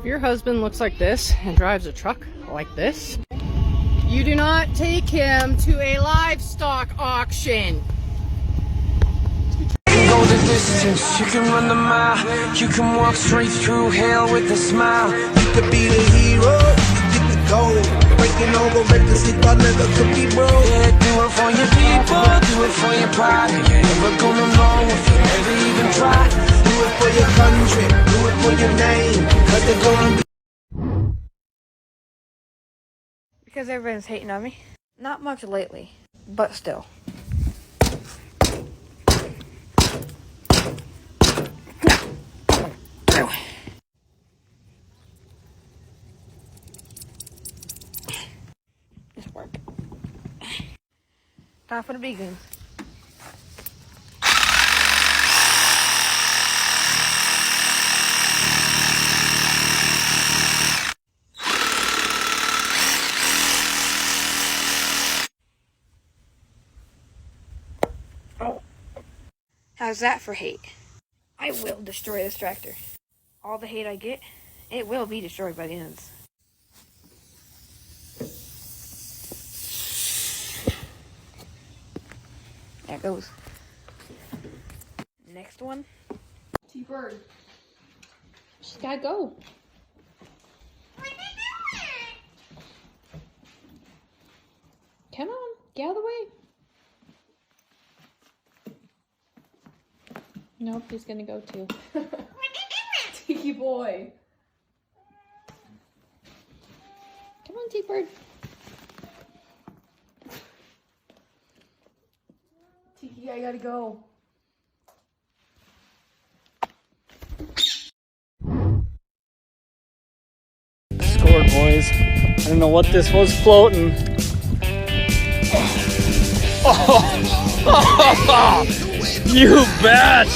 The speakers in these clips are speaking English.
If your husband looks like this and drives a truck like this, you do not take him to a livestock auction. Go the distance, you can run the mile, you can walk straight through hell with a smile. You could be the hero, you get the gold. Breaking over records, he thought never could be broke. Yeah, do it for your people, do it for your pride. You ain't never gonna know if you never even try. Do it for your country, do it for your name, cause they're gonna be. Because everyone's hating on me. Not much lately, but still. This work. Time for the vegans. How's that for hate? I will destroy this tractor. All the hate I get, it will be destroyed by the end of this. There it goes. Next one. T-Bird. She's gotta go. Come on, get out of the way. Nope, he's gonna go too. Tiki boy. Come on, T-Bird. Tiki, I gotta go. Scored, boys. I don't know what this was floating. Oh. You bet!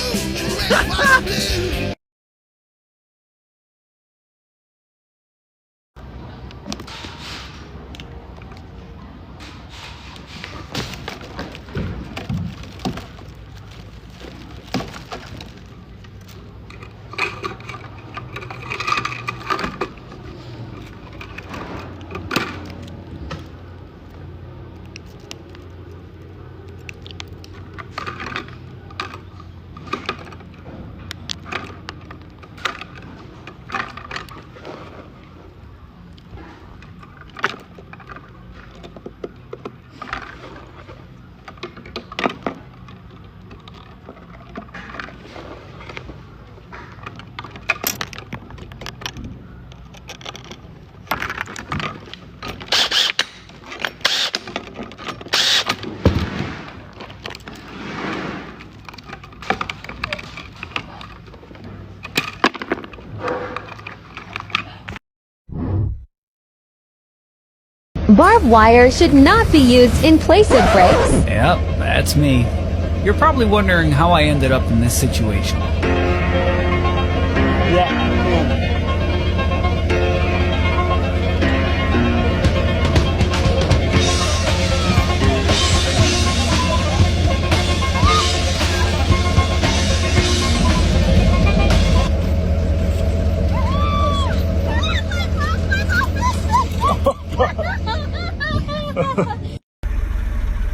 Barbed wire should not be used in place of brakes. Yep, that's me. You're probably wondering how I ended up in this situation. Yeah.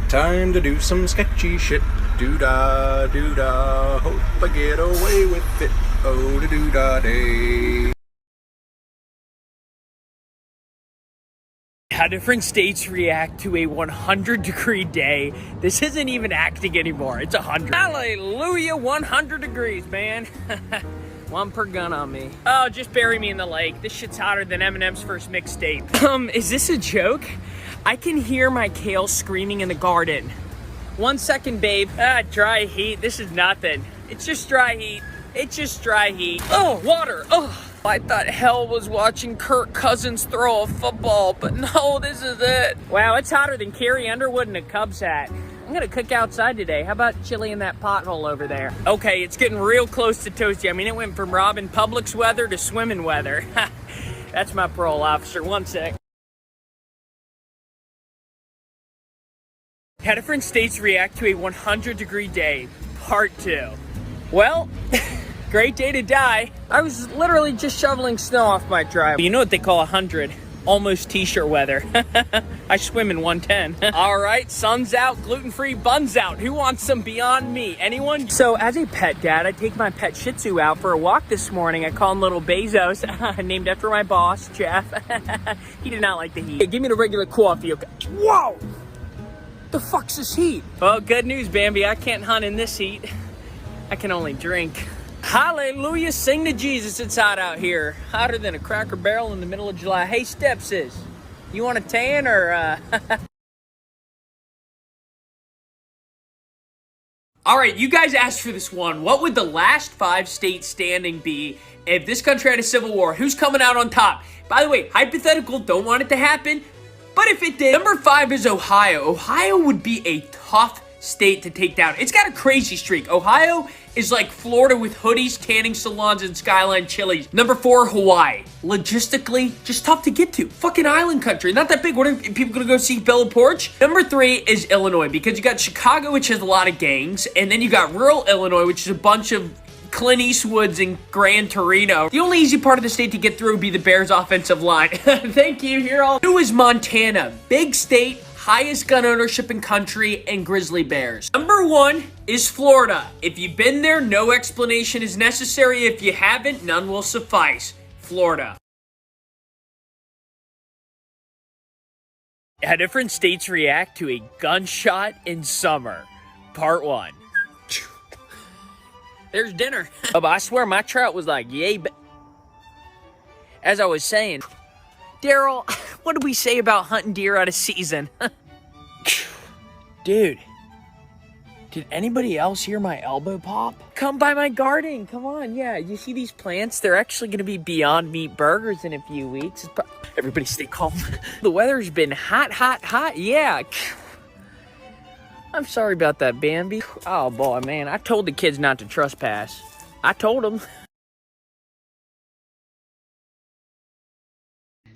Time to do some sketchy shit. Doo-dah, doo-dah. Hope I get away with it. Oh, da doo-dah day. How different states react to a 100-degree day. This isn't even acting anymore. It's 100. Hallelujah, 100 degrees, man. One per gun on me. Oh, just bury me in the lake. This shit's hotter than Eminem's first mixtape. Is this a joke? I can hear my kale screaming in the garden. 1 second, babe. Dry heat. This is nothing. It's just dry heat. It's just dry heat. Oh, water. Oh, I thought hell was watching Kirk Cousins throw a football, but no, this is it. Wow, it's hotter than Carrie Underwood in a Cubs hat. I'm gonna cook outside today. How about chili in that pothole over there? Okay, it's getting real close to toasty. I mean, it went from robbing Publix weather to swimming weather. That's my parole officer. 1 sec. How different states react to a 100-degree day, part 2. Well, great day to die. I was literally just shoveling snow off my driveway. You know what they call 100? Almost t-shirt weather. I swim in 110. All right, sun's out, gluten-free buns out. Who wants some Beyond Meat? Anyone? So as a pet dad, I take my pet Shih Tzu out for a walk this morning. I call him Little Bezos, named after my boss, Jeff. He did not like the heat. Hey, give me the regular coffee, okay? Whoa! The fuck's this heat? Well, good news, Bambi. I can't hunt in this heat. I can only drink. Hallelujah, sing to Jesus, it's hot out here. Hotter than a Cracker Barrel in the middle of July. Hey, Stepsis, you want a tan or All right, you guys asked for this one. What would the last 5 state standing be if this country had a civil war? Who's coming out on top? By the way, hypothetical, don't want it to happen, but if it did, number 5 is Ohio. Ohio would be a tough state to take down. It's got a crazy streak. Ohio is like Florida with hoodies, tanning salons, and Skyline Chili's. Number 4, Hawaii. Logistically, just tough to get to. Fucking island country. Not that big. What are people gonna go see Bella Porch? Number 3 is Illinois, because you got Chicago, which has a lot of gangs, and then you got rural Illinois, which is a bunch of Clint Eastwoods and Gran Torino. The only easy part of the state to get through would be the Bears' offensive line. Thank you. Here all. 2 is Montana. Big state, highest gun ownership in country, and grizzly bears. Number 1 is Florida. If you've been there, no explanation is necessary. If you haven't, none will suffice. Florida. How different states react to a gunshot in summer. Part 1. There's dinner. Oh, but I swear my trout was like, yay. As I was saying, Daryl, what did we say about hunting deer out of season? Dude, did anybody else hear my elbow pop? Come by my garden, come on. Yeah, you see these plants? They're actually gonna be Beyond Meat burgers in a few weeks. Everybody stay calm. The weather's been hot, hot, hot. Yeah. I'm sorry about that, Bambi. Oh boy, man, I told the kids not to trespass. I told them.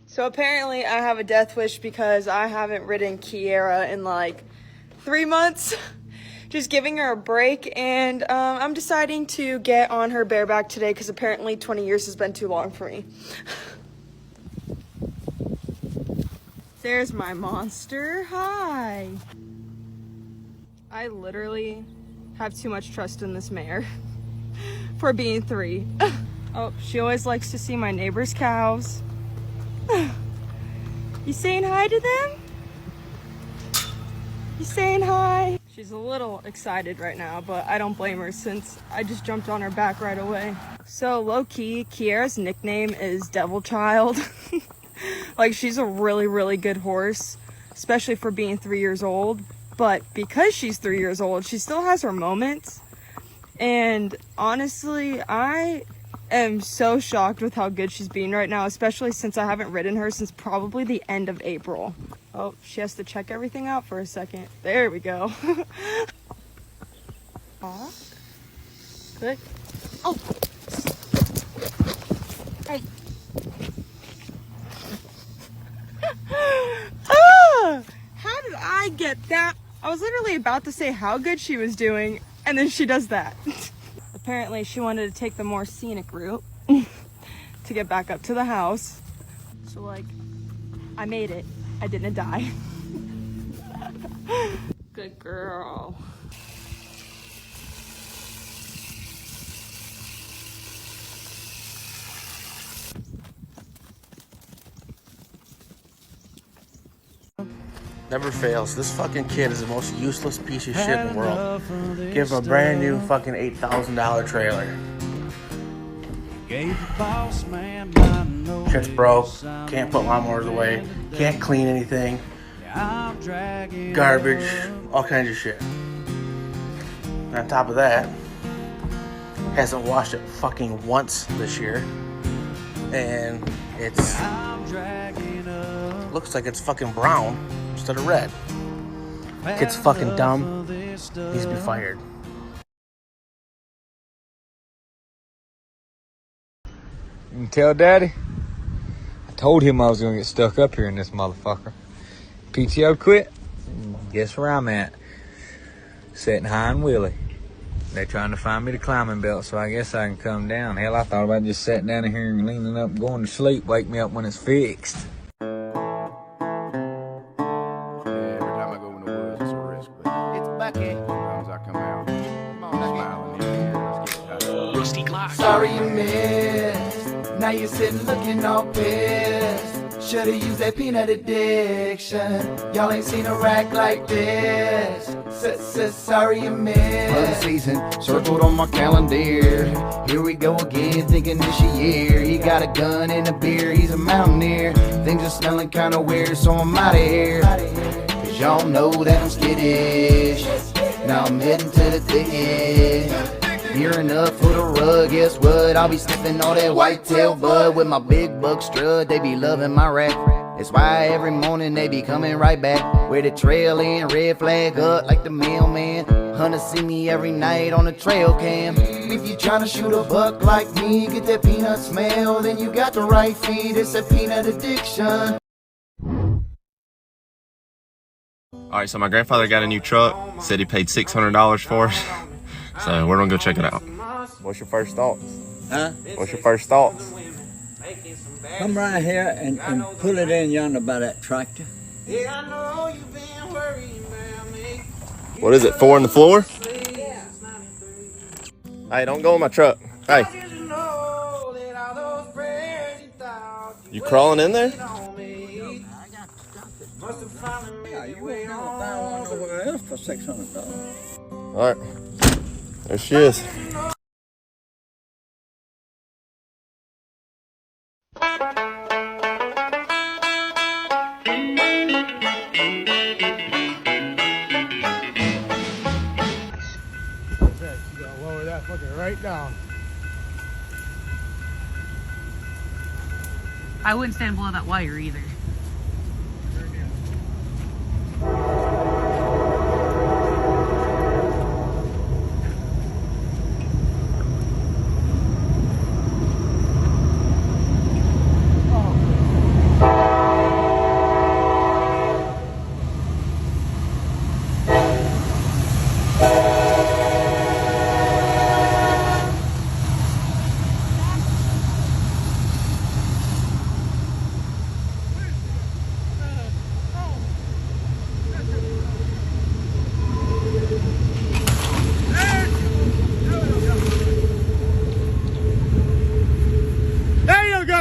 So apparently I have a death wish because I haven't ridden Kiera in like 3 months. Just giving her a break, and I'm deciding to get on her bareback today because apparently 20 years has been too long for me. There's my monster. Hi. I literally have too much trust in this mare for being 3. Oh, she always likes to see my neighbor's cows. You saying hi to them? You saying hi? She's a little excited right now, but I don't blame her since I just jumped on her back right away. So low-key, Kiera's nickname is Devil Child. Like, she's a really, really good horse, especially for being 3 years old. But because she's 3 years old, she still has her moments. And honestly, I am so shocked with how good she's being right now, especially since I haven't ridden her since probably the end of April. Oh, she has to check everything out for a second. There we go. Aw. Good. Oh. Hey. Ah! How did I get that? I was literally about to say how good she was doing, and then she does that. Apparently she wanted to take the more scenic route to get back up to the house. So like, I made it. I didn't die. Good girl. Never fails. This fucking kid is the most useless piece of shit in the world. Give him a brand new fucking $8,000 trailer. Shit's broke. Can't put lawnmowers away. Can't clean anything. Garbage. All kinds of shit. And on top of that, hasn't washed it fucking once this year. And it's looks like it's fucking brown instead of red. Kid's fucking dumb. Needs to be fired. You can tell Daddy? I told him I was gonna get stuck up here in this motherfucker. PTO quit? Guess where I'm at? Sitting high and Willie. They're trying to find me the climbing belt, so I guess I can come down. Hell, I thought about just sitting down here and leaning up and going to sleep. Wake me up when it's fixed. Every time I go in the woods, it's a risk, but it's Bucky. Sometimes I come out, come on, smiling here. Let's get it out. Rusty Clock. Sorry you missed. Now you're sitting looking all pissed. Should've used that peanut addiction. Y'all ain't seen a rack like this. Sorry you missed. Another season circled on my calendar. Here we go again, thinking this your year. He got a gun and a beer, he's a mountaineer. Things are smelling kinda weird, so I'm outta here. Cause y'all know that I'm skittish. Now I'm heading to the thicket. Gearing up for the rug, guess what? I'll be sniffing all that whitetail bud with my big buck strut. They be loving my rap. That's why every morning they be coming right back. Where the trail in, red flag up like the mailman. Hunters see me every night on the trail cam. If you tryna shoot a buck like me, get that peanut smell, then you got the right feed. It's a peanut addiction. Alright, so my grandfather got a new truck. Said he paid $600 for it. So we're gonna go check it out. What's your first thoughts? Huh? What's your first thoughts? Come right here and pull it in yonder by that tractor. What is it, 4 on the floor? Hey, don't go in my truck. Hey. You crawling in there? Yeah, you won't never find one nowhere else for $600. Alright. There she is. You gotta lower that fucking right down. I wouldn't stand below that wire either.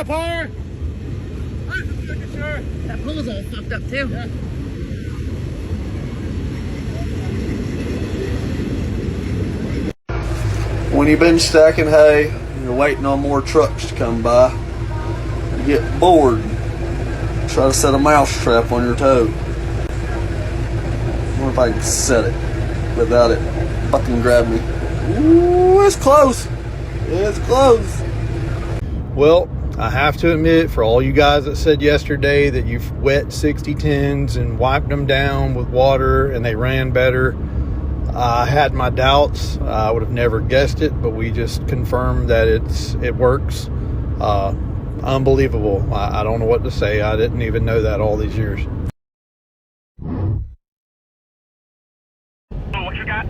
Power. Sure. That pool's all fucked up too. Yeah. When you've been stacking hay, you're waiting on more trucks to come by, you get bored, try to set a mouse trap on your toe. I wonder if I can set it without it fucking grab me. Ooh, it's close. It's close. Well, I have to admit, for all you guys that said yesterday that you've wet 6010s and wiped them down with water and they ran better, I had my doubts. I would have never guessed it, but we just confirmed that it works. Unbelievable. I don't know what to say. I didn't even know that all these years. What you got?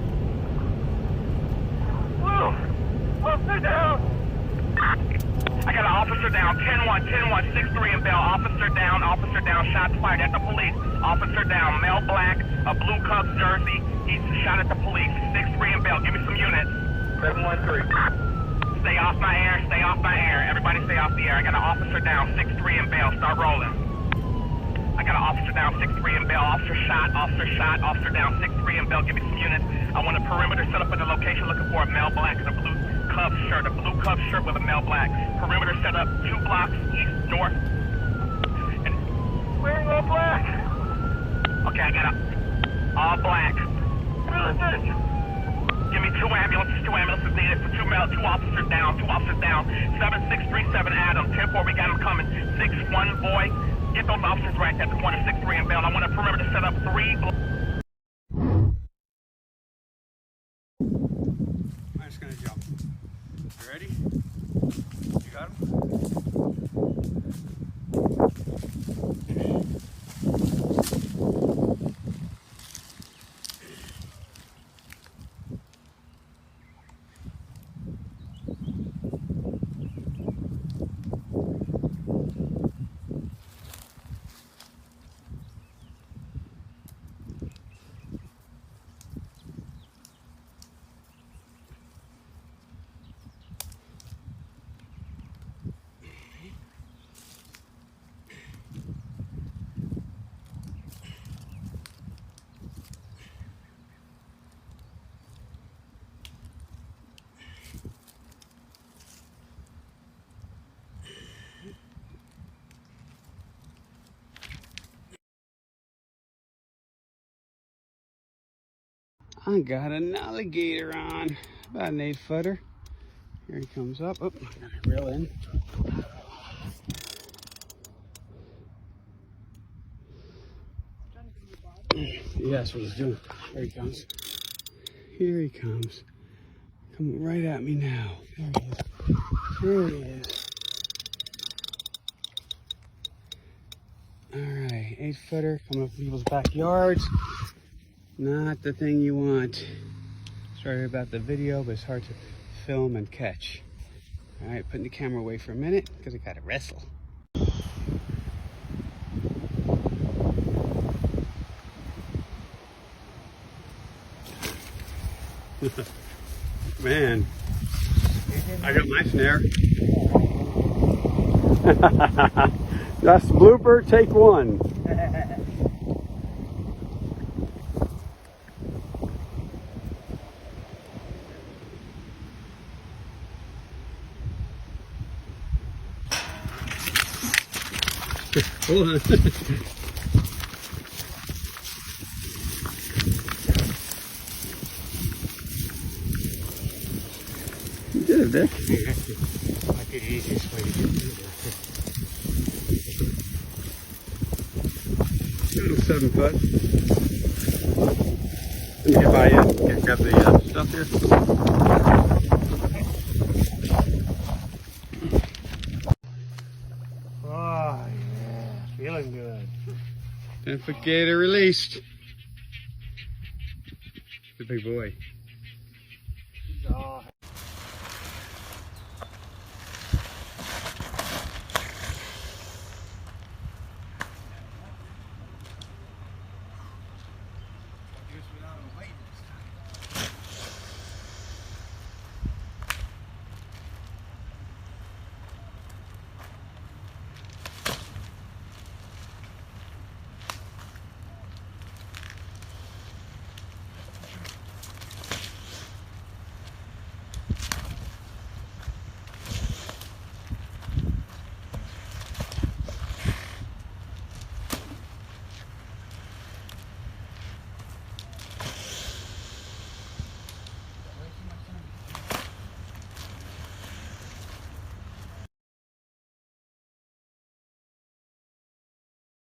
Officer down! I got an officer down, 10-1, 10-1, 6-3 in Bell. Officer down, shots fired at the police. Officer down, male black, a blue Cubs jersey. He's shot at the police, 6-3 in Bell. Give me some units. 713. Stay off my air. Everybody stay off the air. I got an officer down, 6-3 in Bell. Start rolling. I got an officer down, 6-3 in Bell. Officer shot. Officer down, 6-3 in Bell. Give me some units. I want a perimeter set up in the location looking for a male black and a blue Cubs shirt. A blue Cubs shirt with a male black. Perimeter set up 2 blocks east, north. And wearing all black. Okay, I got a all black. Give me 2 ambulances. 2 ambulances needed for 2 officers down. 2 officers down. 7637 Adam. 10-4, we got him coming. 6-1 boy. Get those officers right at the corner. 6-3 in Bell. I want a perimeter set up 3 blocks. I'm just gonna jump. You ready? You got him? I got an alligator on. About an 8-footer. Here he comes up. Oh, I'm gonna reel in. Yeah, that's what he's doing. There he comes. Here he comes. Coming right at me now. There he is. There he is. Alright, 8-footer coming up in people's backyards. Not the thing you want. Sorry about the video, but it's hard to film and catch. Alright, putting the camera away for a minute because I gotta wrestle. Man, I got my snare. That's blooper, take one. Hold on. You did it, Dick. I did the easiest way to get through there. 7 foot. Let me get by you. Grab the stuff here. Oh, yeah. Feeling good. 10-foot gator released. The big boy. Oh.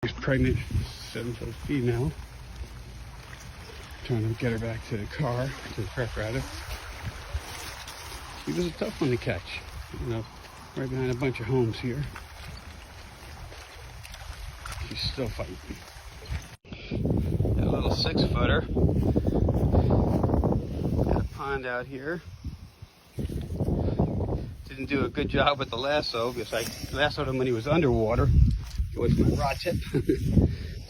She's pregnant, 7-foot female. Trying to get her back to the car, to the truck rather. She was a tough one to catch. You know, right behind a bunch of homes here. She's still fighting. Got a little 6-footer. Got a pond out here. Didn't do a good job with the lasso because I lassoed him when he was underwater. Away from my rod tip.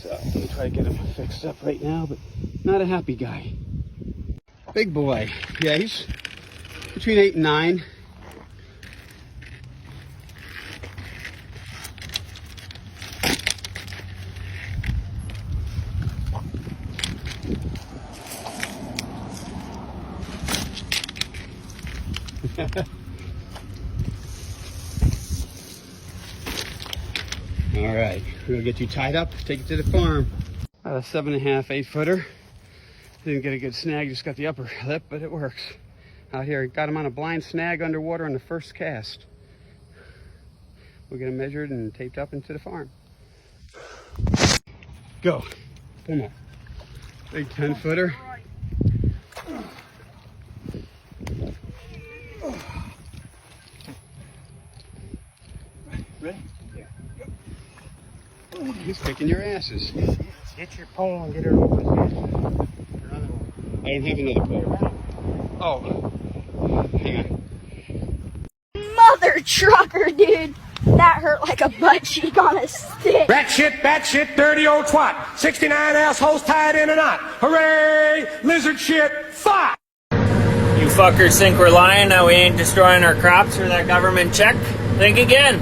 So I'm gonna try to get him fixed up right now, but not a happy guy. Big boy. Yeah, he's between 8 and 9. All right, we're gonna get you tied up, take it to the farm. A 7.5, 8-footer. Didn't get a good snag, just got the upper lip, but it works. Out here, got him on a blind snag underwater on the first cast. We'll get him measured and taped up into the farm. Go, come on. Big 10-footer. Ready? Yeah. He's kicking your asses. Get your pole and get her over. I don't have another pole. Oh, hang on. Mother trucker, dude. That hurt like a butt cheek on a stick. Rat shit, dirty old twat. 69 assholes tied in a knot. Hooray! Lizard shit, fuck! You fuckers think we're lying that we ain't destroying our crops for that government check? Think again.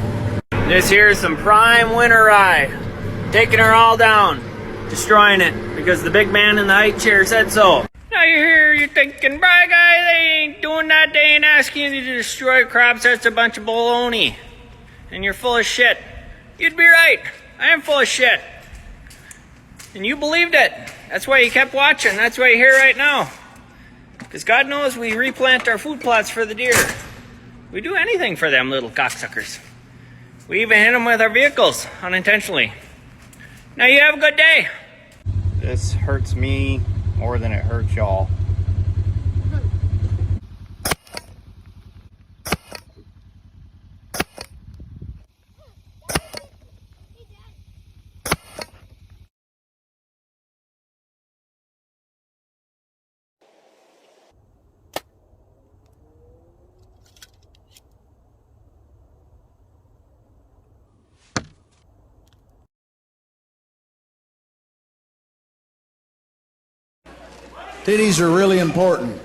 This here's some prime winter rye. Taking her all down. Destroying it because the big man in the high chair said so. Now you're here, you're thinking, "Bry guy, they ain't doing that, they ain't asking you to destroy crops, that's a bunch of baloney. And you're full of shit." You'd be right. I am full of shit. And you believed it. That's why you kept watching. That's why you're here right now. Because God knows we replant our food plots for the deer. We do anything for them little cocksuckers. We even hit them with our vehicles unintentionally. Now you have a good day. This hurts me more than it hurts y'all. Titties are really important.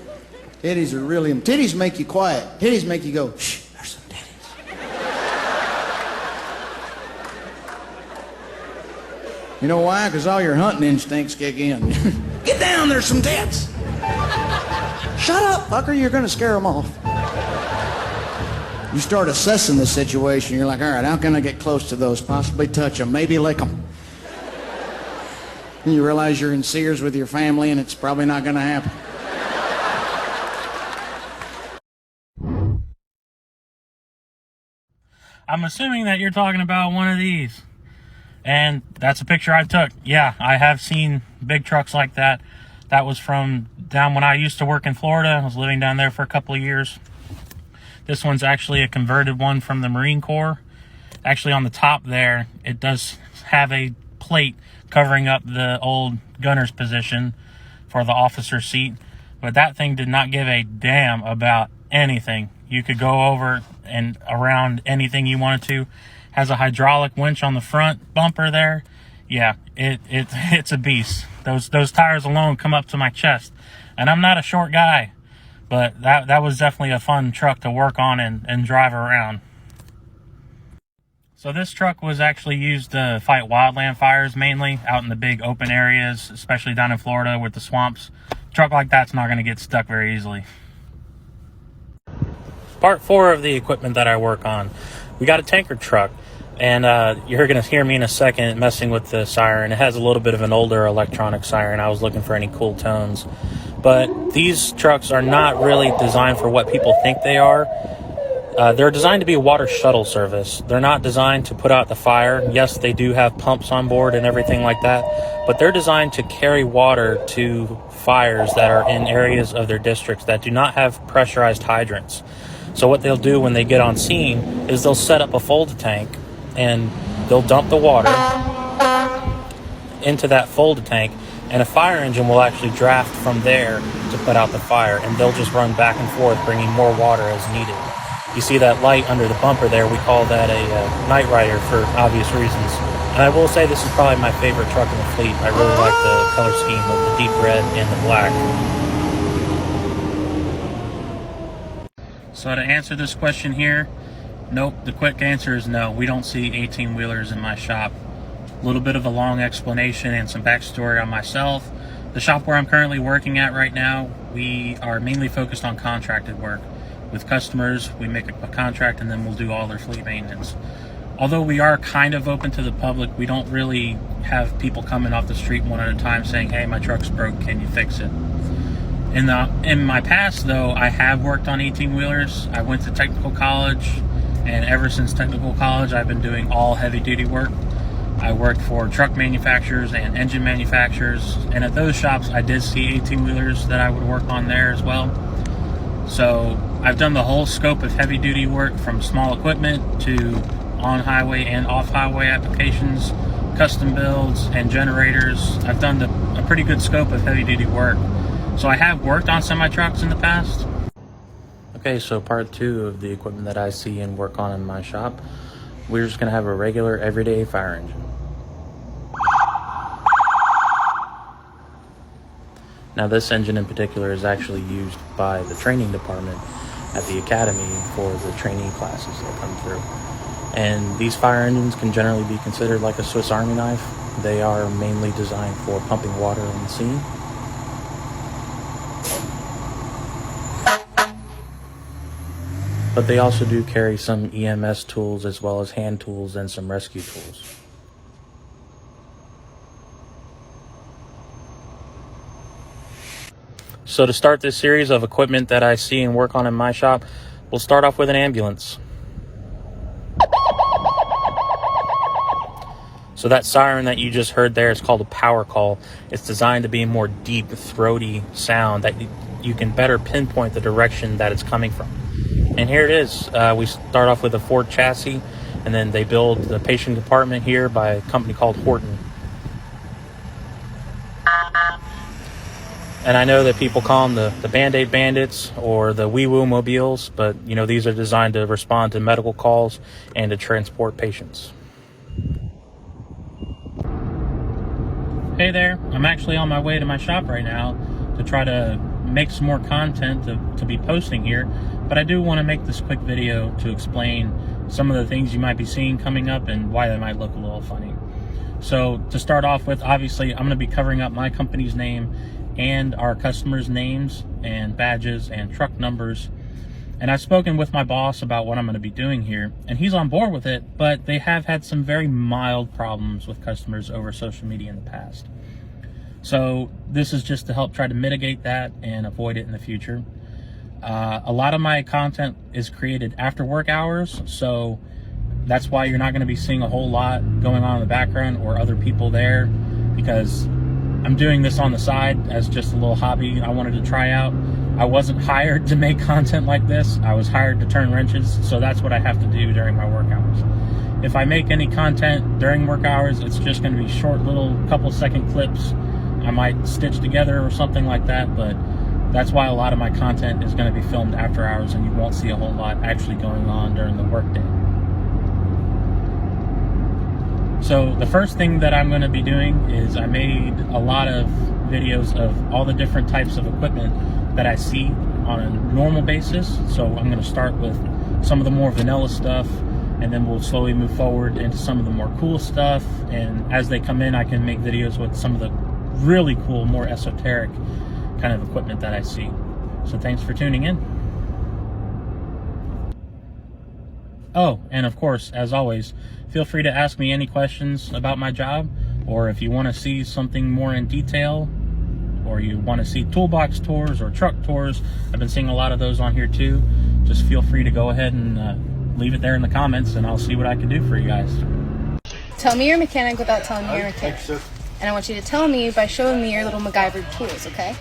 Titties make you quiet. Titties make you go, shh, there's some titties. You know why? Because all your hunting instincts kick in. Get down, there's some tits. Shut up, fucker, you're gonna scare them off. You start assessing the situation. You're like, all right, how can I get close to those? Possibly touch them, maybe lick them. And you realize you're in Sears with your family and it's probably not going to happen. I'm assuming that you're talking about one of these. And that's a picture I took. Yeah, I have seen big trucks like that. That was from down when I used to work in Florida. I was living down there for a couple of years. This one's actually a converted one from the Marine Corps. Actually, on the top there, it does have a plate covering up the old gunner's position for the officer seat. But that thing did not give a damn about anything. You could go over and around anything you wanted to. Has a hydraulic winch on the front bumper there. Yeah, it's a beast. Those tires alone come up to my chest. And I'm not a short guy, but that was definitely a fun truck to work on and drive around. So this truck was actually used to fight wildland fires mainly out in the big open areas, especially down in Florida with the swamps. A truck like that's not going to get stuck very easily. Part 4 of the equipment that I work on. We got a tanker truck, and you're going to hear me in a second messing with the siren. It has a little bit of an older electronic siren. I was looking for any cool tones. But these trucks are not really designed for what people think they are. They're designed to be a water shuttle service. They're not designed to put out the fire. Yes, they do have pumps on board and everything like that, but they're designed to carry water to fires that are in areas of their districts that do not have pressurized hydrants. So what they'll do when they get on scene is they'll set up a fold tank and they'll dump the water into that fold tank, and a fire engine will actually draft from there to put out the fire, and they'll just run back and forth bringing more water as needed. You see that light under the bumper there, we call that a night rider for obvious reasons. And I will say this is probably my favorite truck in the fleet. I really like the color scheme of the deep red and the black. So to answer this question here, nope, the quick answer is no. We don't see 18-wheelers in my shop. A little bit of a long explanation and some backstory on myself. The shop where I'm currently working at right now, we are mainly focused on contracted work. With customers, we make a contract and then we'll do all their fleet maintenance. Although we are kind of open to the public, we don't really have people coming off the street one at a time saying, hey, my truck's broke, can you fix it? In my past, though, I have worked on 18-wheelers. I went to technical college, and ever since technical college, I've been doing all heavy-duty work. I worked for truck manufacturers and engine manufacturers, and at those shops, I did see 18-wheelers that I would work on there as well. So I've done the whole scope of heavy-duty work, from small equipment to on-highway and off-highway applications, custom builds, and generators. I've done a pretty good scope of heavy-duty work. So I have worked on semi-trucks in the past. Okay, so part 2 of the equipment that I see and work on in my shop, we're just going to have a regular, everyday fire engine. Now this engine in particular is actually used by the training department at the academy for the trainee classes that come through. And these fire engines can generally be considered like a Swiss Army knife. They are mainly designed for pumping water on the scene. But they also do carry some EMS tools as well as hand tools and some rescue tools. So to start this series of equipment that I see and work on in my shop, we'll start off with an ambulance. So that siren that you just heard there is called a power call. It's designed to be a more deep, throaty sound that you can better pinpoint the direction that it's coming from. And here it is. We start off with a Ford chassis, and then they build the patient compartment here by a company called Horton. And I know that people call them the Band-Aid Bandits or the Wee-Woo Mobiles, but you know, these are designed to respond to medical calls and to transport patients. Hey there, I'm actually on my way to my shop right now to try to make some more content to be posting here, but I do want to make this quick video to explain some of the things you might be seeing coming up and why they might look a little funny. So to start off with, obviously I'm going to be covering up my company's name and our customers' names and badges and truck numbers. And I've spoken with my boss about what I'm going to be doing here, and he's on board with it, but they have had some very mild problems with customers over social media in the past. So this is just to help try to mitigate that and avoid it in the future. A lot of my content is created after work hours, so that's why you're not going to be seeing a whole lot going on in the background or other people there, because I'm doing this on the side as just a little hobby I wanted to try out. I wasn't hired to make content like this. I was hired to turn wrenches, so that's what I have to do during my work hours. If I make any content during work hours, it's just going to be short little couple-second clips I might stitch together or something like that, but that's why a lot of my content is going to be filmed after hours, and you won't see a whole lot actually going on during the workday. So the first thing that I'm going to be doing is I made a lot of videos of all the different types of equipment that I see on a normal basis. So I'm going to start with some of the more vanilla stuff, and then we'll slowly move forward into some of the more cool stuff. And as they come in, I can make videos with some of the really cool, more esoteric kind of equipment that I see. So thanks for tuning in. Oh, and of course, as always, feel free to ask me any questions about my job, or if you want to see something more in detail, or you want to see toolbox tours or truck tours. I've been seeing a lot of those on here too. Just feel free to go ahead and leave it there in the comments, and I'll see what I can do for you guys. Tell me you're a mechanic without telling me you're a mechanic. And I want you to tell me by showing me your little MacGyver tools, okay?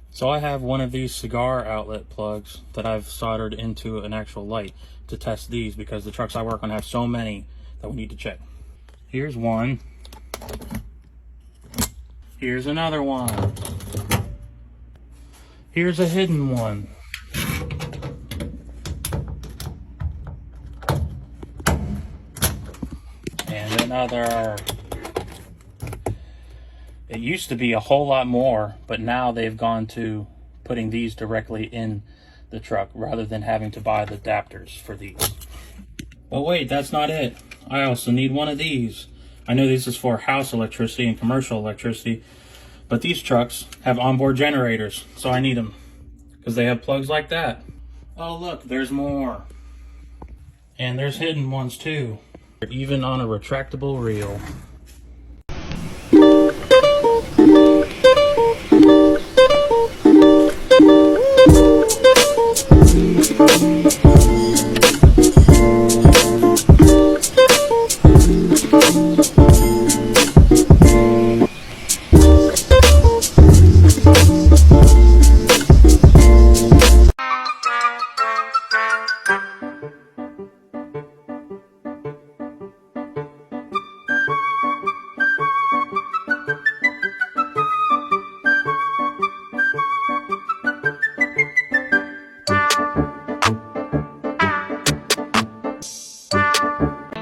So I have one of these cigar outlet plugs that I've soldered into an actual light to test these, because the trucks I work on have so many that we need to check. Here's one. Here's another one. Here's a hidden one. And another. It used to be a whole lot more, but now they've gone to putting these directly in the truck rather than having to buy the adapters for these. But wait, that's not it. I also need one of these. I know this is for house electricity and commercial electricity, but these trucks have onboard generators, so I need them because they have plugs like that. Oh look, there's more. And there's hidden ones too, even on a retractable reel.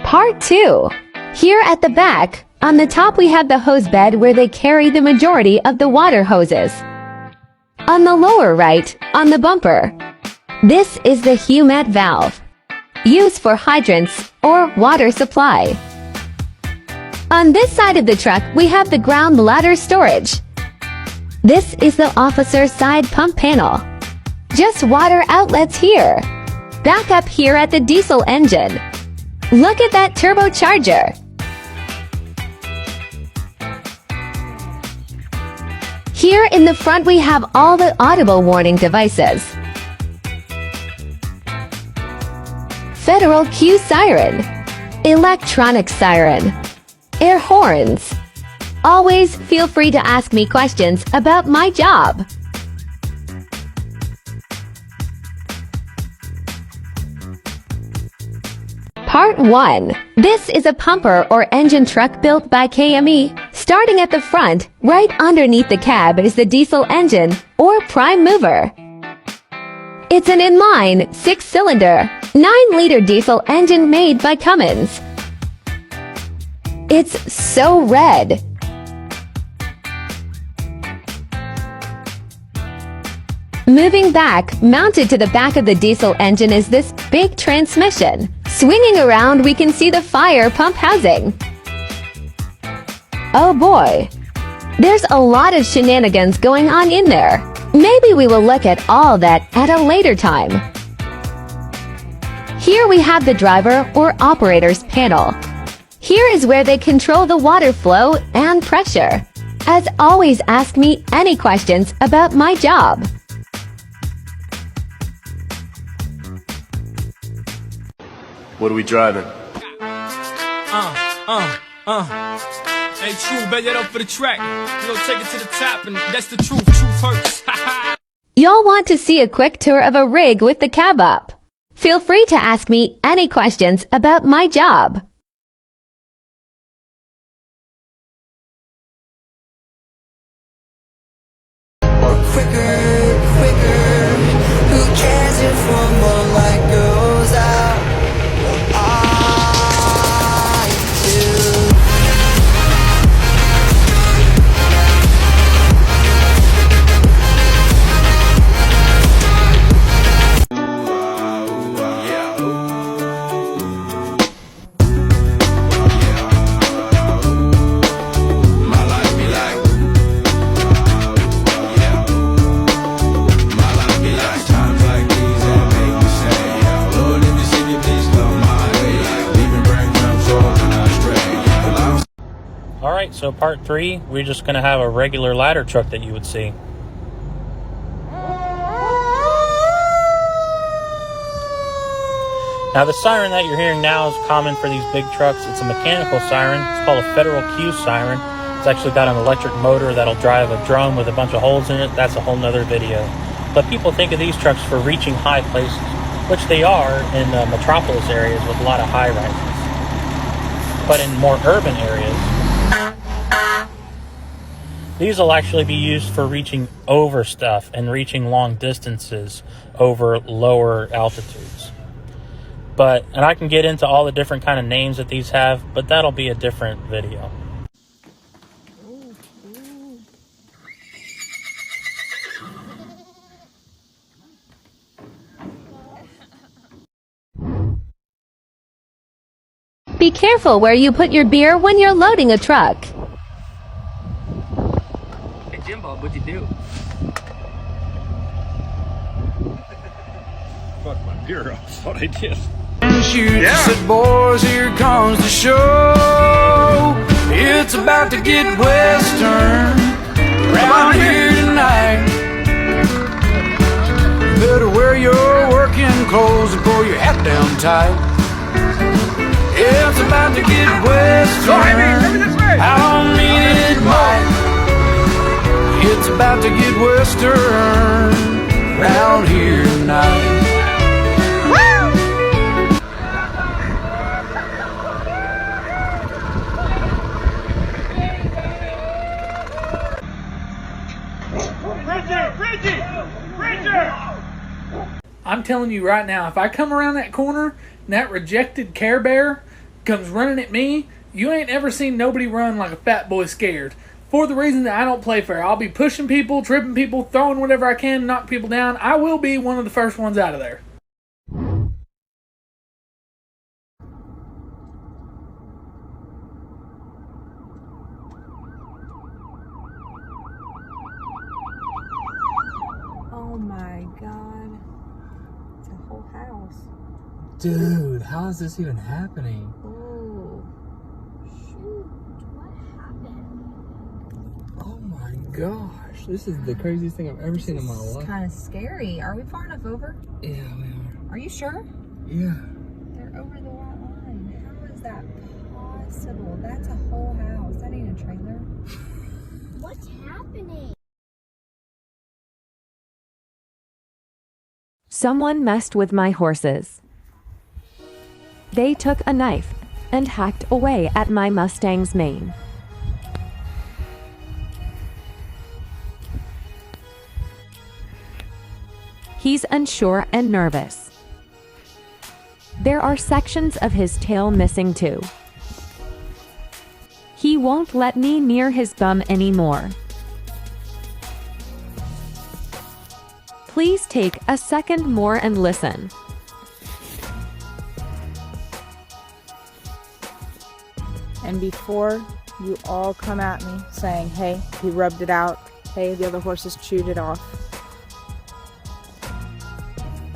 Part 2. Here at the back, on the top we have the hose bed where they carry the majority of the water hoses. On the lower right, on the bumper, this is the HUMAT valve, used for hydrants or water supply. On this side of the truck we have the ground ladder storage. This is the officer's side pump panel. Just water outlets here. Back up here at the diesel engine. Look at that turbocharger. Here in the front we have all the audible warning devices. Federal Q siren, electronic siren, air horns. Always feel free to ask me questions about my job. Part 1. This is a pumper or engine truck built by KME. Starting at the front, right underneath the cab is the diesel engine or prime mover. It's an inline, 6-cylinder, 9-liter diesel engine made by Cummins. It's so red. Moving back, mounted to the back of the diesel engine is this big transmission. Swinging around, we can see the fire pump housing. Oh boy, there's a lot of shenanigans going on in there. Maybe we will look at all that at a later time. Here we have the driver or operator's panel. Here is where they control the water flow and pressure. As always, ask me any questions about my job. What are we driving? Hey, true, bet that up for the track. You know, take it to the top, and that's the truth. Truth hurts. Y'all want to see a quick tour of a rig with the cab up? Feel free to ask me any questions about my job. Who cares if one more light goes out? I do. Alright, so part 3, we're just going to have a regular ladder truck that you would see. Now the siren that you're hearing now is common for these big trucks. It's a mechanical siren. It's called a Federal Q siren. It's actually got an electric motor that'll drive a drum with a bunch of holes in it. That's a whole nother video. But people think of these trucks for reaching high places, which they are in metropolis areas with a lot of high rises. But in more urban areas, these will actually be used for reaching over stuff and reaching long distances over lower altitudes. And I can get into all the different kind of names that these have, but that'll be a different video. Be careful where you put your beer when you're loading a truck. Hey, Jimbo, what'd you do? Fuck my beer up. That's what I did. Shoot, said, boys, here comes the show. It's about to get western around here tonight. Better wear your working clothes and pull your hat down tight. It's about to get western out on midnight. It's about to get western around here tonight. I'm telling you right now, if I come around that corner and that rejected Care Bear comes running at me, you ain't ever seen nobody run like a fat boy scared. For the reason that I don't play fair. I'll be pushing people, tripping people, throwing whatever I can, knock people down. I will be one of the first ones out of there. Oh my god. It's a whole house. Dude, how is this even happening? Oh. Shoot, what happened? Oh my gosh, this is the craziest thing I've ever seen in my life. It's kind of scary. Are we far enough over? Yeah, we are. Are you sure? Yeah. They're over the white line. How is that possible? That's a whole house. That ain't a trailer. What's happening? Someone messed with my horses. They took a knife and hacked away at my Mustang's mane. He's unsure and nervous. There are sections of his tail missing too. He won't let me near his bum anymore. Please take a second more and listen. And before you all come at me saying, hey, he rubbed it out, hey, the other horses chewed it off.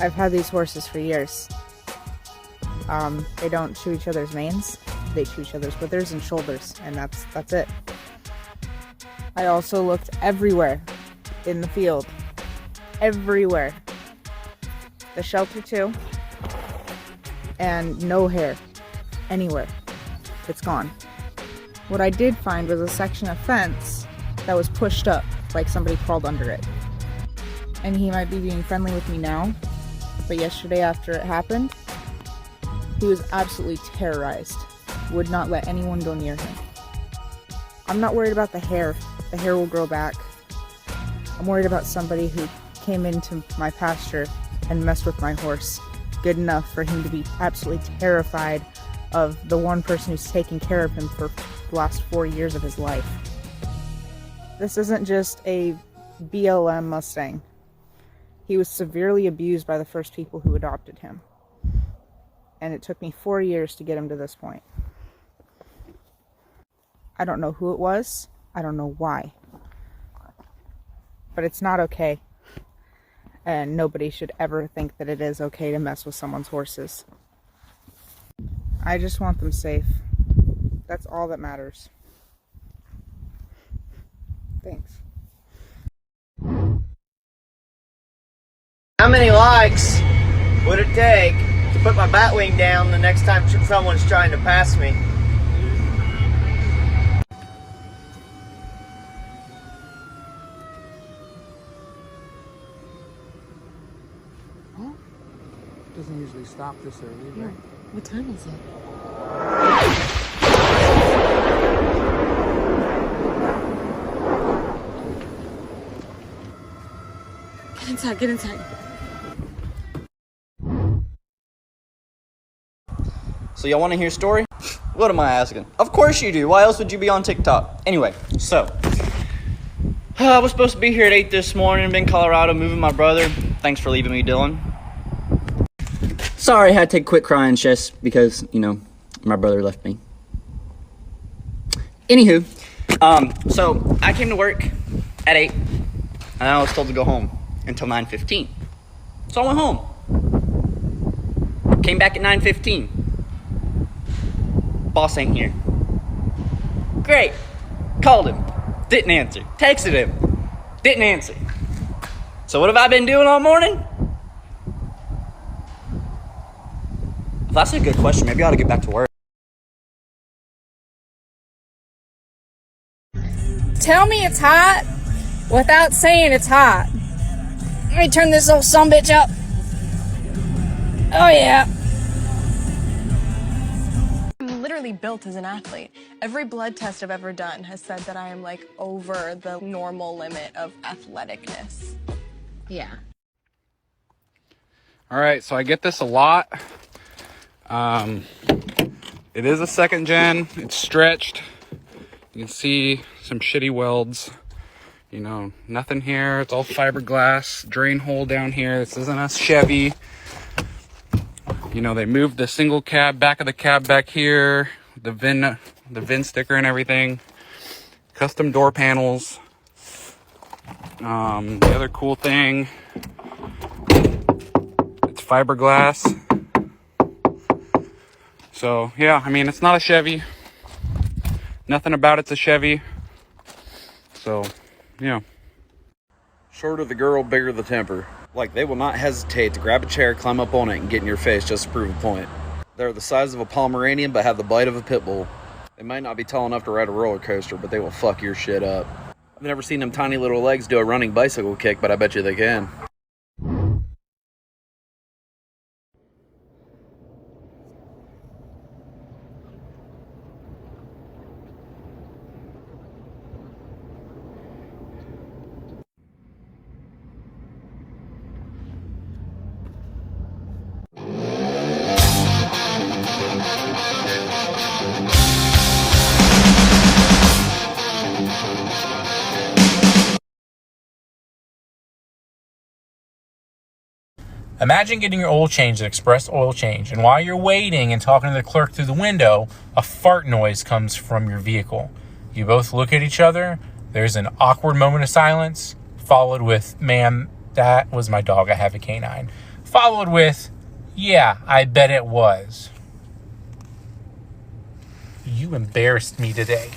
I've had these horses for years. They don't chew each other's manes. They chew each other's withers and shoulders, and that's it. I also looked everywhere in the field. Everywhere. The shelter too. And no hair anywhere. It's gone. What I did find was a section of fence that was pushed up, like somebody crawled under it. And he might be being friendly with me now, but yesterday after it happened, he was absolutely terrorized. Would not let anyone go near him. I'm not worried about the hair. The hair will grow back. I'm worried about somebody who came into my pasture and messed with my horse good enough for him to be absolutely terrified of the one person who's taking care of him for the last 4 years of his life. This isn't just a BLM Mustang. He was severely abused by the first people who adopted him. And it took me 4 years to get him to this point. I don't know who it was. I don't know why. But it's not okay. And nobody should ever think that it is okay to mess with someone's horses. I just want them safe. That's all that matters. Thanks. How many likes would it take to put my bat wing down the next time someone's trying to pass me? Doesn't usually stop this early, right? What time is it? Get inside, get inside. So y'all want to hear a story? What am I asking? Of course you do. Why else would you be on TikTok? Anyway, so I was supposed to be here at 8 this morning. I'm in Colorado moving my brother. Thanks for leaving me, Dylan. Sorry, I had to quit crying just because, you know, my brother left me. Anywho, so I came to work at 8 and I was told to go home until 9:15. So I went home. Came back at 9:15. Boss ain't here. Great. Called him. Didn't answer. Texted him. Didn't answer. So what have I been doing all morning? If that's a good question, maybe I ought to get back to work. Tell me it's hot without saying it's hot. Let me turn this little sumbitch up. Oh yeah. I'm literally built as an athlete. Every blood test I've ever done has said that I am like over the normal limit of athleticness. Yeah. All right, so I get this a lot. It is a second gen. It's stretched. You can see some shitty welds. You know, nothing here. It's all fiberglass. Drain hole down here. This isn't a Chevy. You know, they moved the single cab, back of the cab back here. The VIN sticker and everything. Custom door panels. The other cool thing, it's fiberglass. So yeah, I mean, it's not a Chevy. Nothing about it's a Chevy. So Yeah. Shorter the girl, bigger the temper. Like, they will not hesitate to grab a chair, climb up on it, and get in your face just to prove a point. They're the size of a Pomeranian, but have the bite of a pit bull. They might not be tall enough to ride a roller coaster, but they will fuck your shit up. I've never seen them tiny little legs do a running bicycle kick, but I bet you they can. Imagine getting your oil changed at Express Oil Change, and while you're waiting and talking to the clerk through the window, a fart noise comes from your vehicle. You both look at each other, there's an awkward moment of silence, followed with, "Ma'am, that was my dog, I have a canine." Followed with, "Yeah, I bet it was." You embarrassed me today.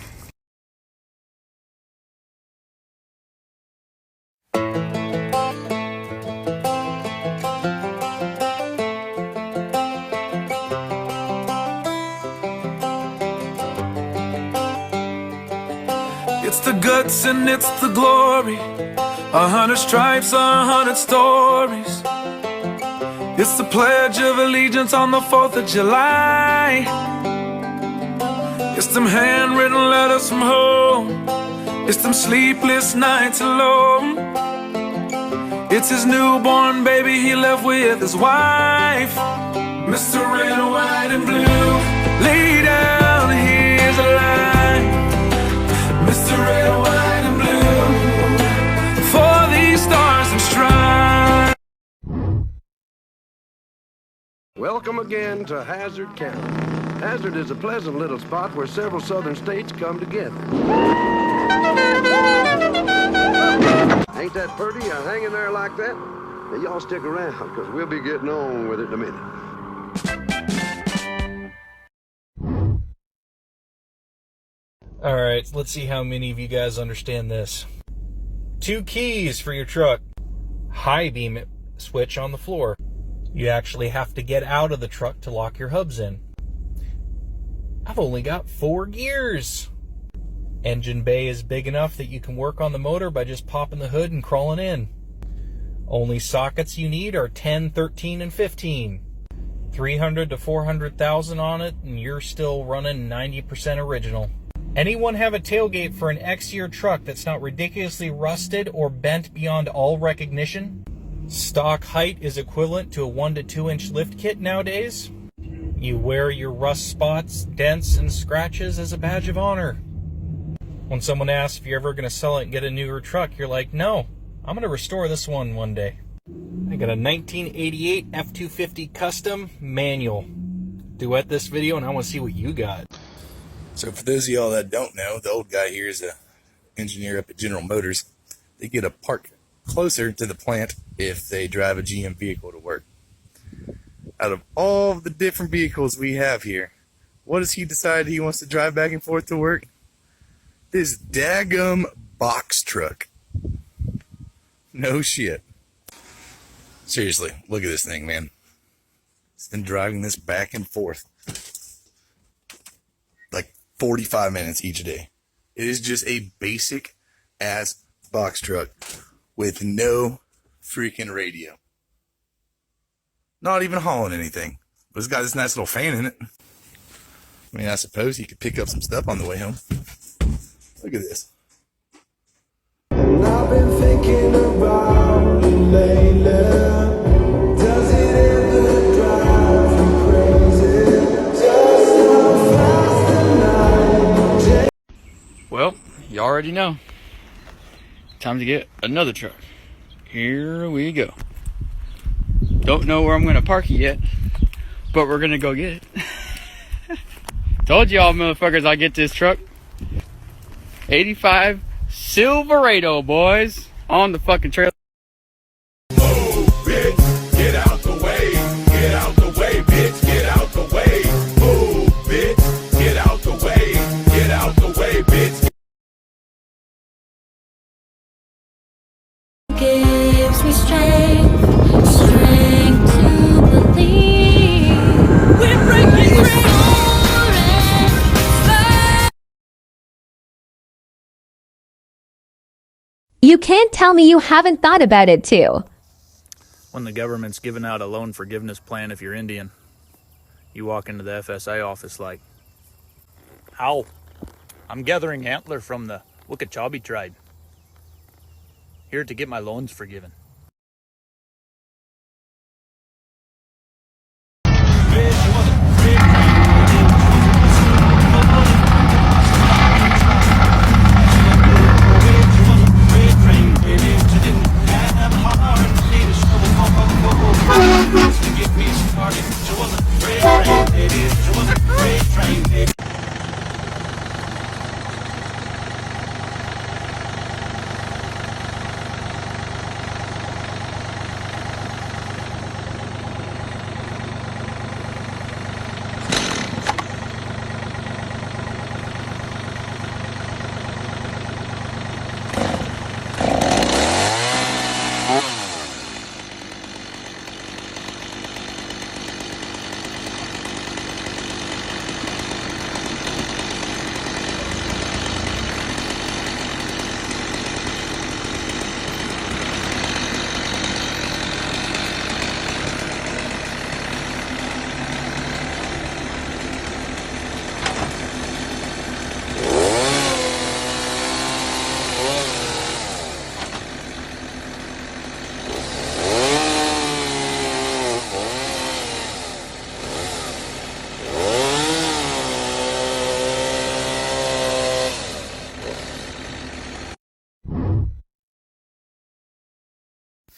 It's the guts and it's the glory. 100 stripes, 100 stories. It's the Pledge of Allegiance on the 4th of July. It's them handwritten letters from home. It's them sleepless nights alone. It's his newborn baby he left with his wife. Mr. Red, White, and Blue, lay down, here's a line. Mr. Red, White, and Blue, for these stars and stripes. Welcome again to Hazard County. Hazard is a pleasant little spot where several southern states come together. Ain't that pretty? Hanging there like that? Now y'all stick around, because we'll be getting on with it in a minute. All right, let's see how many of you guys understand this. 2 keys for your truck. High beam switch on the floor. You actually have to get out of the truck to lock your hubs in. I've only got 4 gears. Engine bay is big enough that you can work on the motor by just popping the hood and crawling in. Only sockets you need are 10, 13, and 15. 300 to 400,000 on it, and you're still running 90% original. Anyone have a tailgate for an X-Year truck that's not ridiculously rusted or bent beyond all recognition? Stock height is equivalent to a 1 to 2 inch lift kit nowadays. You wear your rust spots, dents, and scratches as a badge of honor. When someone asks if you're ever going to sell it and get a newer truck, you're like, no, I'm going to restore this one day. I got a 1988 F-250 Custom manual. Duet this video and I want to see what you got. So for those of y'all that don't know, the old guy here is an engineer up at General Motors. They get a park closer to the plant if they drive a GM vehicle to work. Out of all the different vehicles we have here, what does he decide he wants to drive back and forth to work? This daggum box truck. No shit. Seriously, look at this thing, man. He's been driving this back and forth like 45 minutes each day. It is just a basic ass box truck with no freaking radio. Not even hauling anything. But it's got this nice little fan in it. I mean, I suppose he could pick up some stuff on the way home. Look at this. And I've been thinking about it lately. Does it ever drive you crazy? Just how fast the night. Well, you already know. Time to get another truck. Here we go. Don't know where I'm going to park it yet, but we're going to go get it. Told y'all motherfuckers I'd get this truck. 85 Silverado, boys, on the fucking trailer. You can't tell me you haven't thought about it too. When the government's giving out a loan forgiveness plan if you're Indian, you walk into the FSA office like, "How? I'm gathering antler from the Wickachaubee tribe. Here to get my loans forgiven."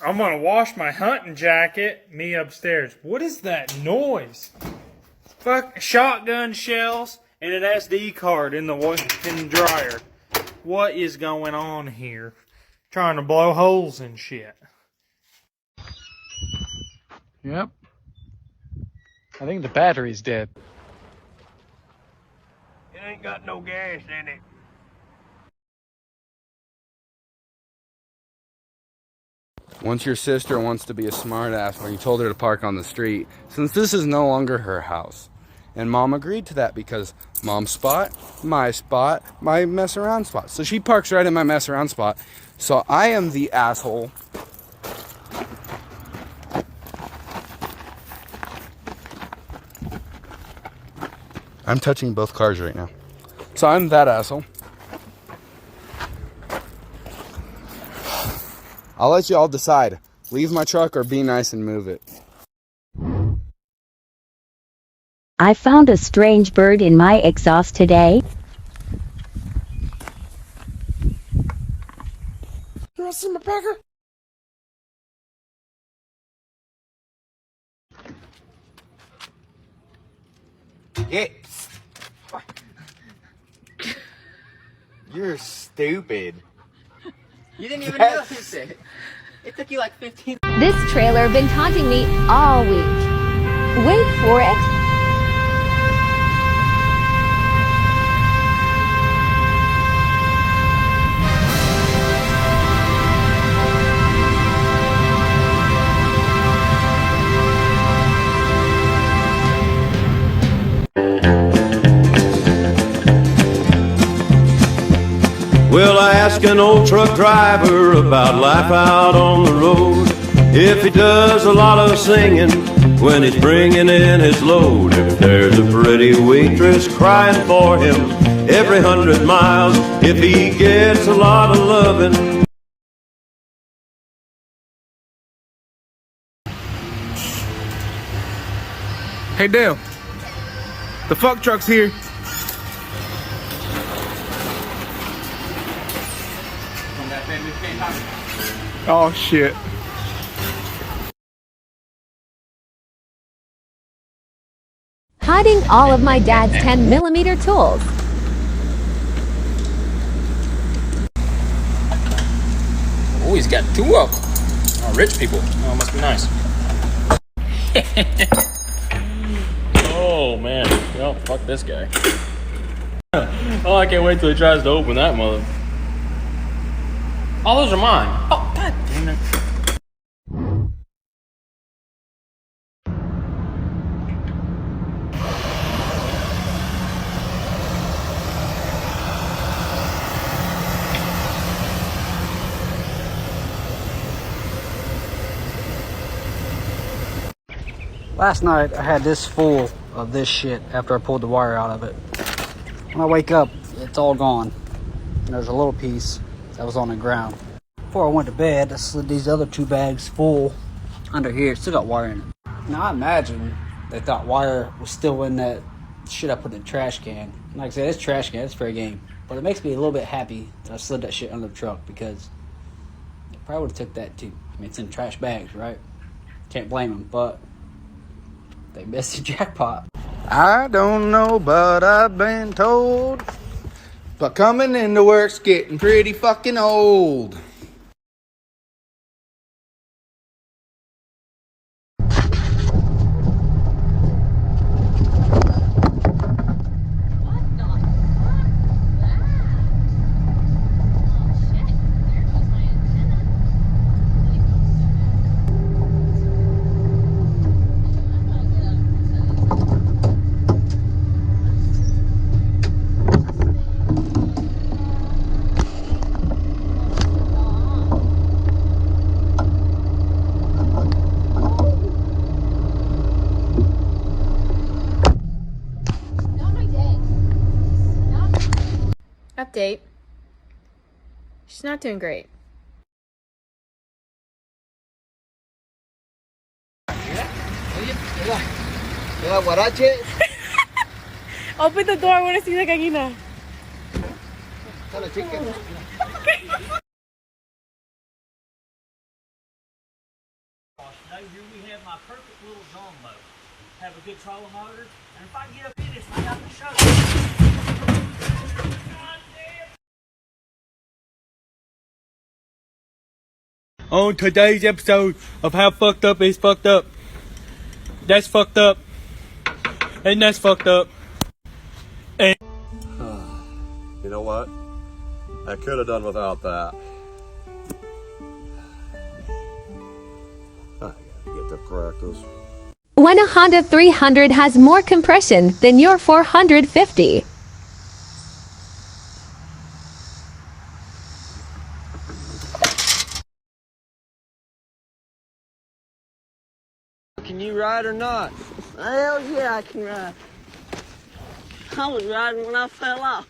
I'm gonna wash my hunting jacket. Me upstairs. What is that noise? Fuck, shotgun shells and an SD card in the dryer. What is going on here? Trying to blow holes and shit. Yep. I think the battery's dead. It ain't got no gas in it. Once your sister wants to be a smartass when you told her to park on the street, since this is no longer her house. And Mom agreed to that because Mom's spot, my mess around spot. So she parks right in my mess around spot. So I am the asshole. I'm touching both cars right now. So I'm that asshole. I'll let you all decide. Leave my truck or be nice and move it. I found a strange bird in my exhaust today. You want to see my pecker? You're stupid. You didn't even notice it. It took you like 15. This trailer been taunting me all week. Wait for it. Well, I asked an old truck driver about life out on the road. If he does a lot of singing when he's bringing in his load. If there's a pretty waitress crying for him every 100 miles. If he gets a lot of loving. Hey Dale, the fuck truck's here. Oh shit. Hiding all of my dad's 10mm tools. Oh, he's got two of them. Oh, rich people. Oh, must be nice. Oh, man. Well, fuck this guy. Oh, I can't wait till he tries to open that mother. Oh, those are mine. Oh, god damn it. Last night I had this full of this shit after I pulled the wire out of it. When I wake up, it's all gone. And there's a little piece that was on the ground. Before I went to bed, I slid these other 2 bags full under here. It's still got wire in it. Now I imagine they thought wire was still in that shit I put in the trash can. And like I said, it's trash can, it's fair game. But it makes me a little bit happy that I slid that shit under the truck because they probably would have took that too. I mean, it's in trash bags, right? Can't blame them, but they missed the jackpot. I don't know, but I've been told. But coming into work's getting pretty fucking old. Update. She's not doing great. Open the door, I want to see the gallina. Here we have my perfect little drum motor. Have a good trolling motor, and if I get up in this, I got to show you. On today's episode of How Fucked Up Is Fucked Up. That's fucked up. And that's fucked up. And you know what? I could have done without that. I gotta get the practice. When a Honda 300 has more compression than your 450. Can you ride or not? Hell yeah, I can ride. I was riding when I fell off.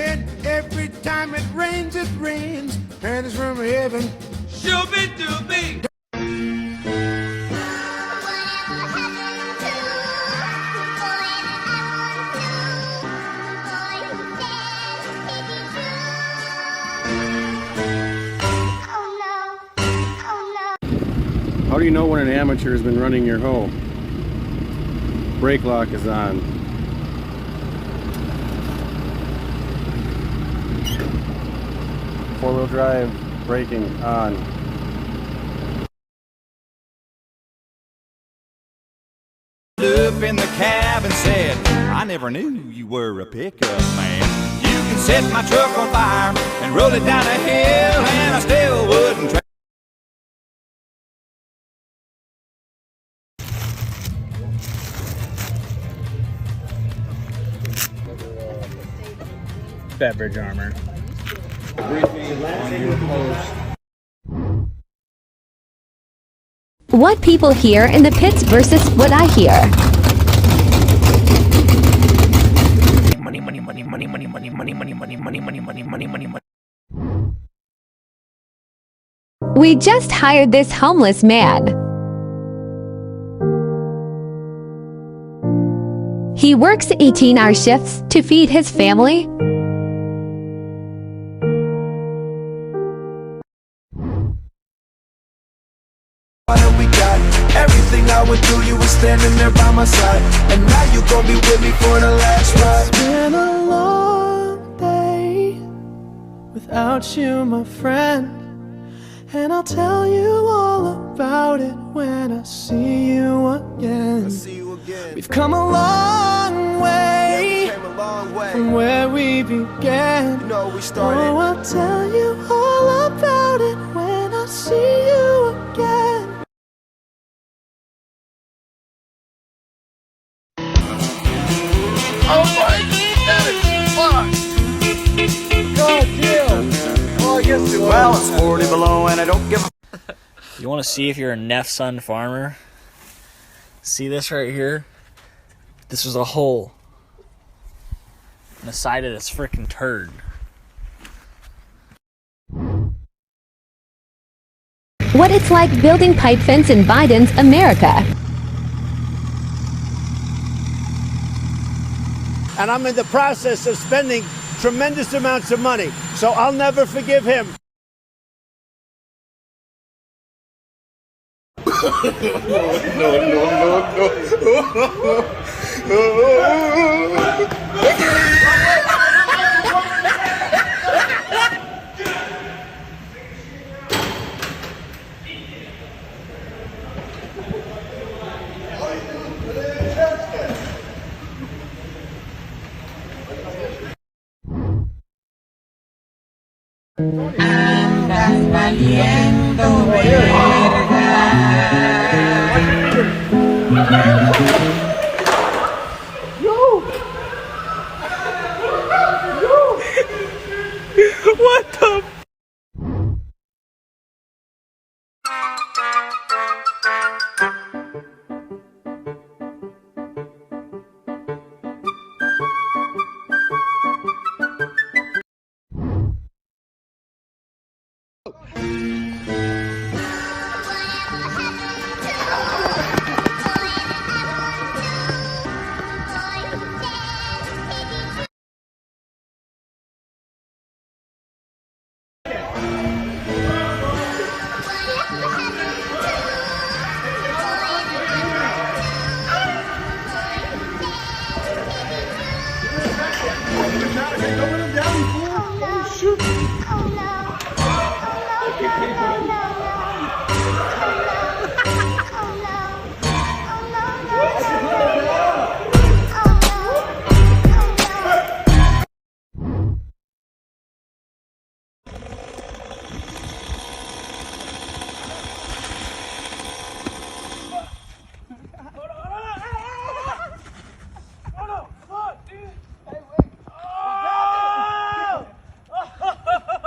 And every time it rains, and it's from heaven. Shooby dooby. How do you know when an amateur has been running your hoe? Brake lock is on. Four-wheel drive braking on. Up in the cab and said, I never knew you were a pickup man. You can set my truck on fire and roll it down a hill, and I still wouldn't try. Beverage armor. What people hear in the pits versus what I hear. Money, money, money, money, money, money, money, money, money, money, money, money, money, money, money. We just hired this homeless man. He works 18-hour shifts to feed his family. Everything I went through, you were standing there by my side, and now you gon' be with me for the last ride. It's been a long day without you, my friend. And I'll tell you all about it when I see you again. We've come a long way, from where we began. Oh, I'll tell you all about it when I see you again. Oh my, that is fucked! God damn! Oh, I guess it was. Well, it's 40 below and I don't give a... You want to see if you're a Neff-son farmer? See this right here? This was a hole in the side of this freaking turd. What it's like building pipe fence in Biden's America. And I'm in the process of spending tremendous amounts of money, so I'll never forgive him. Andas valiendo verga. What the?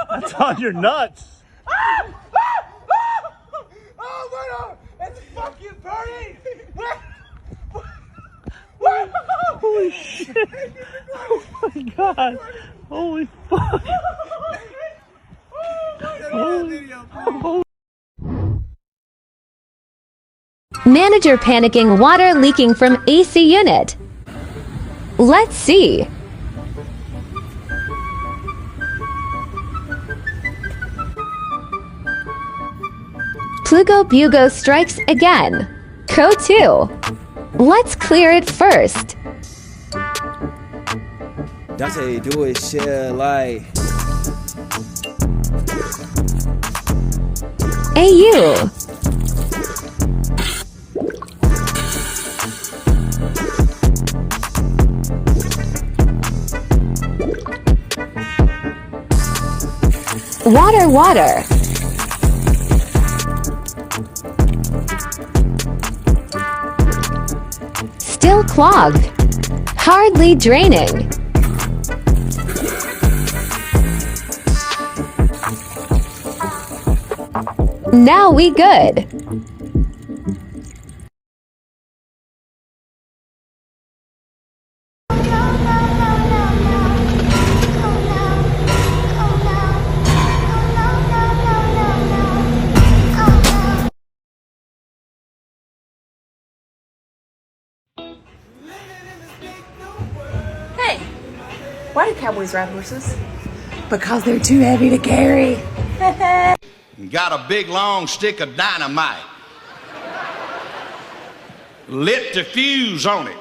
That's on your nuts. Oh, it's fucking burning! Holy shit! Oh my god! Holy fuck! Holy. Manager panicking, water leaking from AC unit. Let's see. Plugo Bugo strikes again. Code 2. Let's clear it first. Dante do it shit like AU. Water, water. Still clogged. Hardly draining. Now we good. Hey, why do cowboys ride horses? Because they're too heavy to carry. Got a big long stick of dynamite. Lit the fuse on it.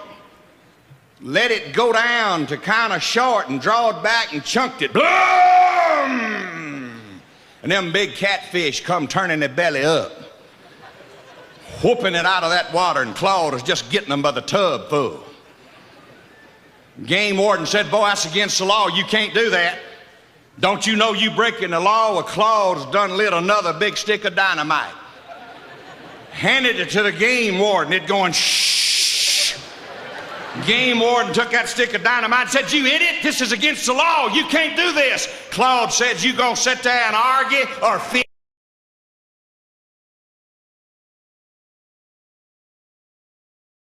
Let it go down to kind of short and draw it back and chunked it. Blum! and them big catfish come turning their belly up, whooping it out of that water, and Claude is just getting them by the tub full. Game warden said, boy, that's against the law. You can't do that. Don't you know you breaking the law? Well, Claude's done lit another big stick of dynamite. Handed it to the game warden. It going, shh. Game warden took that stick of dynamite and said, you idiot, this is against the law. You can't do this. Claude said, you gonna sit there and argue or